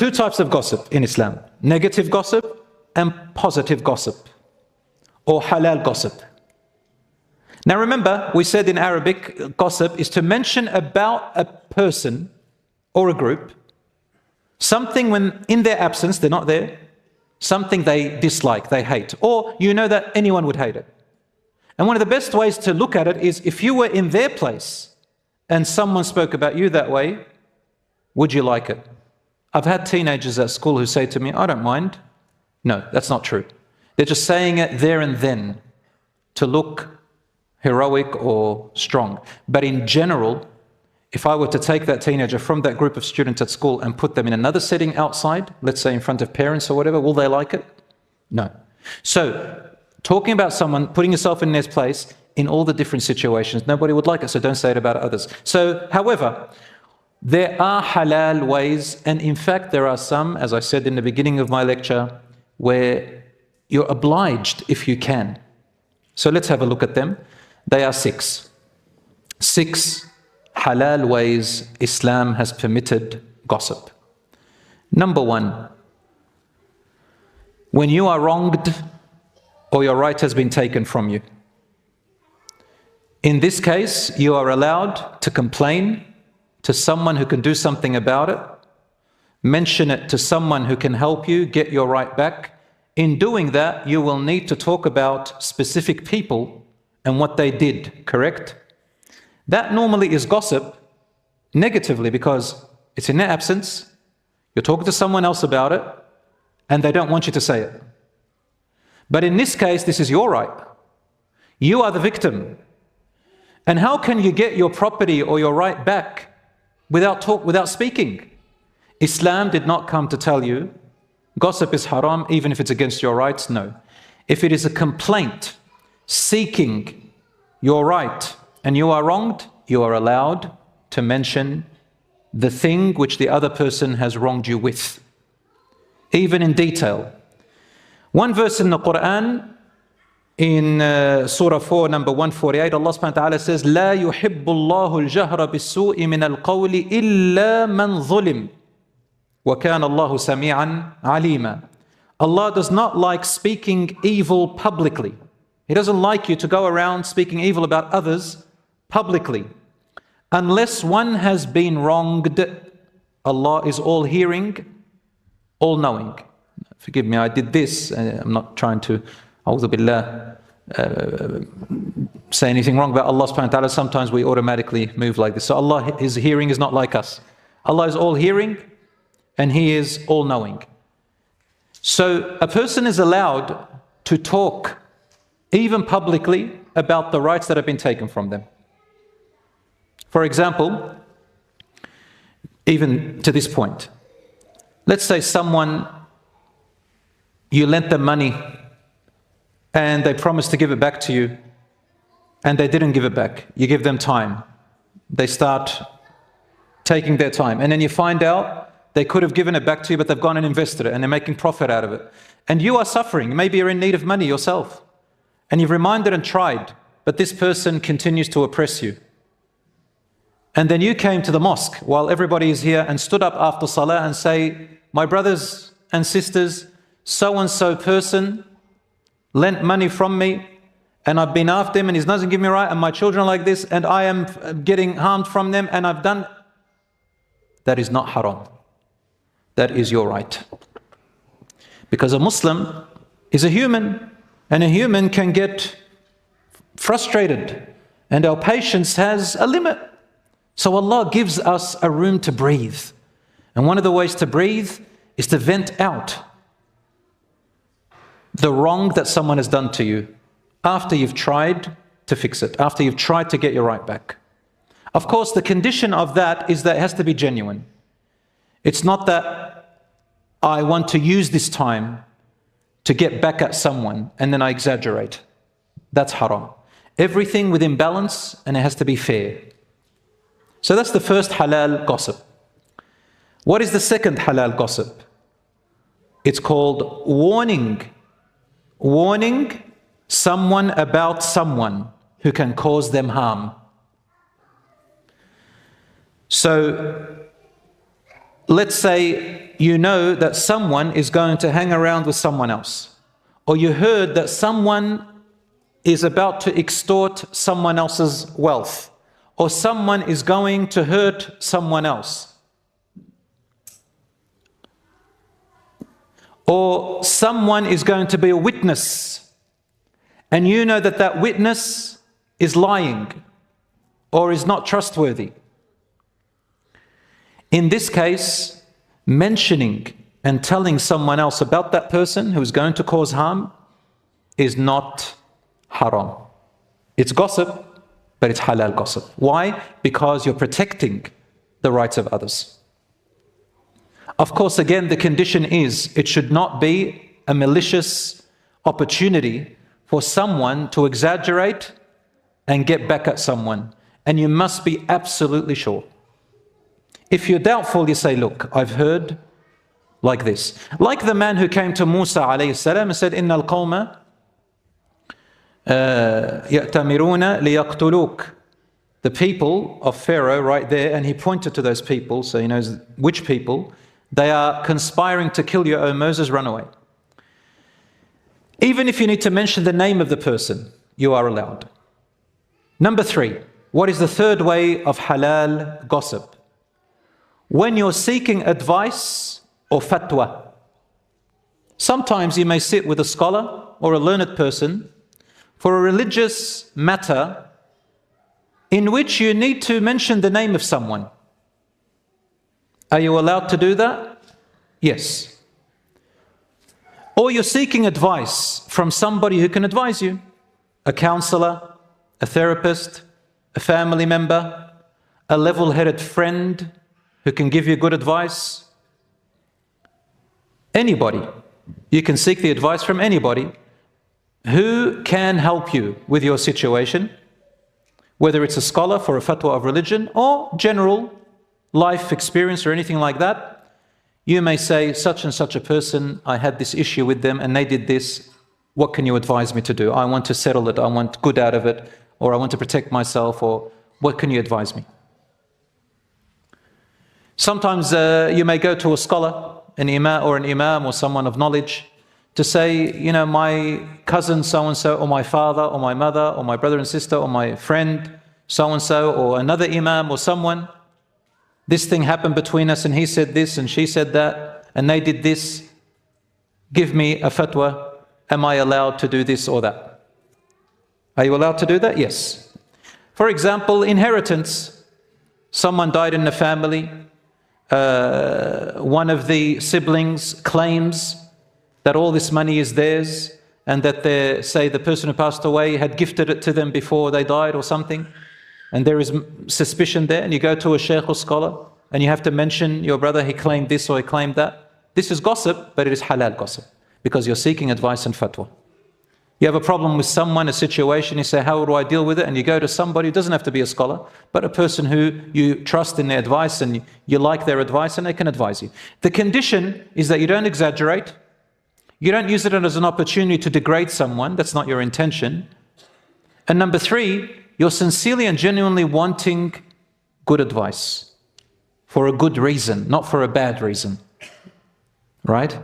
two types of gossip in Islam: negative gossip and positive gossip, or halal gossip. Now remember, we said in Arabic, gossip is to mention about a person or a group something when in their absence, they're not there, something they dislike, they hate, or you know that anyone would hate it. And one of the best ways to look at it is, if you were in their place and someone spoke about you that way, would you like it? I've had teenagers at school who say to me, I don't mind. No, that's not true. They're just saying it there and then to look heroic or strong. But in general, if I were to take that teenager from that group of students at school and put them in another setting outside, let's say in front of parents or whatever, will they like it? No. So, talking about someone, putting yourself in their place in all the different situations, nobody would like it, so don't say it about others. So, however, there are halal ways, and in fact there are some, as I said in the beginning of my lecture, where you're obliged if you can. So let's have a look at them. They are six. Six halal ways Islam has permitted gossip. Number one, when you are wronged or your right has been taken from you. In this case, you are allowed to complain to someone who can do something about it, mention it to someone who can help you get your right back. In doing that, you will need to talk about specific people and what they did, correct? That normally is gossip negatively, because it's in their absence, you're talking to someone else about it, and they don't want you to say it. But in this case, this is your right. You are the victim. And how can you get your property or your right back without speaking? Islam did not come to tell you gossip is haram even if it's against your rights. No. If it is a complaint seeking your right and you are wronged, you are allowed to mention the thing which the other person has wronged you with, even in detail. One verse in the Quran, in Surah 4, number 148, Allah subhanahu wa ta'ala says, لا يحب الله الجهر بالسوء من القول إلا من ظلم وكان الله سميعا عليما. Allah does not like speaking evil publicly. He doesn't like you to go around speaking evil about others publicly. Unless one has been wronged, Allah is all hearing, all knowing. Forgive me, I did this. I'm not trying to, a'udhu billah, say anything wrong about Allah subhanahu wa ta'ala. Sometimes we automatically move like this. So Allah, His hearing is not like us. Allah is all hearing and He is all knowing. So a person is allowed to talk, even publicly, about the rights that have been taken from them. For example, even to this point, let's say someone, you lent them money and they promised to give it back to you and they didn't give it back. You give them time. They start taking their time, and then you find out they could have given it back to you, but they've gone and invested it and they're making profit out of it. And you are suffering. Maybe you're in need of money yourself. And you've reminded and tried, but this person continues to oppress you. And then you came to the mosque while everybody is here and stood up after salah and say, my brothers and sisters, so-and-so person lent money from me and I've been after him and he doesn't give me right, and my children are like this and I am getting harmed from them and I've done. That is not haram. That is your right. Because a Muslim is a human, and a human can get frustrated, and our patience has a limit. So Allah gives us a room to breathe. And one of the ways to breathe is to vent out the wrong that someone has done to you after you've tried to fix it, after you've tried to get your right back. Of course, the condition of that is that it has to be genuine. It's not that I want to use this time to get back at someone and then I exaggerate. That's haram. Everything within balance, and it has to be fair. So that's the first halal gossip. What is the second halal gossip? It's called warning. Warning someone about someone who can cause them harm. So let's say you know that someone is going to hang around with someone else, or you heard that someone is about to extort someone else's wealth, or someone is going to hurt someone else, or someone is going to be a witness, and you know that that witness is lying or is not trustworthy. In this case, mentioning and telling someone else about that person who is going to cause harm is not haram. It's gossip, but it's halal gossip. Why? Because you're protecting the rights of others. Of course, again, the condition is it should not be a malicious opportunity for someone to exaggerate and get back at someone. And you must be absolutely sure. If you're doubtful, you say, look, I've heard like this. Like the man who came to Musa alayhi salam and said, Inna al-qawma ya'tamiruna liyaqtuluk. The people of Pharaoh right there, and he pointed to those people, so he knows which people. They are conspiring to kill you, O Moses, run away. Even if you need to mention the name of the person, you are allowed. Number 3, what is the third way of halal gossip? When you're seeking advice or fatwa. Sometimes you may sit with a scholar or a learned person for a religious matter in which you need to mention the name of someone. Are you allowed to do that? Yes. Or you're seeking advice from somebody who can advise you, a counselor, a therapist, a family member, a level-headed friend who can give you good advice. Anybody. You can seek the advice from anybody who can help you with your situation, whether it's a scholar for a fatwa of religion or general life experience or anything like that. You may say, such and such a person, I had this issue with them and they did this. What can you advise me to do? I want to settle it, I want good out of it, or I want to protect myself, or what can you advise me? Sometimes you may go to a scholar, an imam or someone of knowledge, to say, you know, my cousin so-and-so, or my father, or my mother, or my brother and sister, or my friend so-and-so, or another imam or someone, this thing happened between us and he said this and she said that and they did this. Give me a fatwa. Am I allowed to do this or that? Are you allowed to do that? Yes. For example, inheritance. Someone died in the family. One of the siblings claims that all this money is theirs and that they say the person who passed away had gifted it to them before they died or something, and there is suspicion there, and you go to a sheikh or scholar and you have to mention your brother, he claimed this or he claimed that. This is gossip, but it is halal gossip because you're seeking advice and fatwa. You have a problem with someone, a situation, you say, how do I deal with it? And you go to somebody who doesn't have to be a scholar, but a person who you trust in their advice and you like their advice and they can advise you. The condition is that you don't exaggerate. You don't use it as an opportunity to degrade someone. That's not your intention. And number 3, you're sincerely and genuinely wanting good advice for a good reason, not for a bad reason. Right?